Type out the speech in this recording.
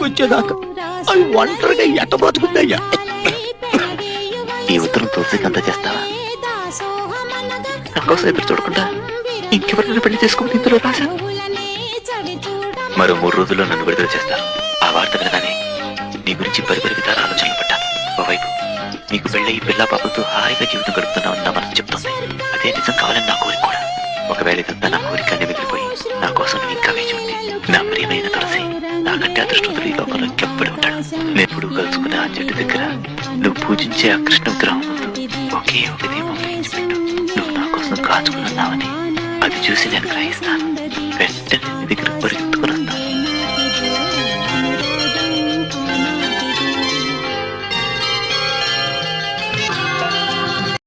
వచ్చేదాకా అవి ఒంటరిగా ఎట్ట బ్రతుకుందయ్యా. ఈ ఉత్తరం తులసికి అంతా చేస్తావా? నాకోసం ఎదురు చూడకుండా ఇంకెవరైనా పెళ్లి చేసుకుని ఇందులో రాశా. మరో 3 రోజుల్లో నన్ను విడుదల చేస్తారు. ఆ వార్త వినగానే నీ గురించి పరిపరి విధాల ఆలోచనలు పడ్డాను. ఓవైపు నీకు పెళ్ళయి పిల్ల పాపలతో హాయిగా జీవితం గడుపుతున్నావు నా మనసు చెప్తుంది. అదే నిజం కావాలని నా కోరిక కూడా. ఒకవేళ ఇదంతా నా కోరికనే మిగిలిపోయి నా కోసం నువ్వు ఇంకా వేచి ఉంటే, నా ప్రియమైన తులసి, నాకంటే అదృష్టవంతుడు ఈ లోకంలో ఇంకెప్పుడు ఉంటాడు. నేనెప్పుడు కలుసుకునే ఆ చెట్టు దగ్గర నువ్వు పూజించే ఆ కృష్ణ విగ్రహం ముందు ఒకే ఒక దీపం వెలిగించిపెట్టు. నువ్వు నా కోసం కాచుకున్నావని అది చూసి నేను గ్రహిస్తాను.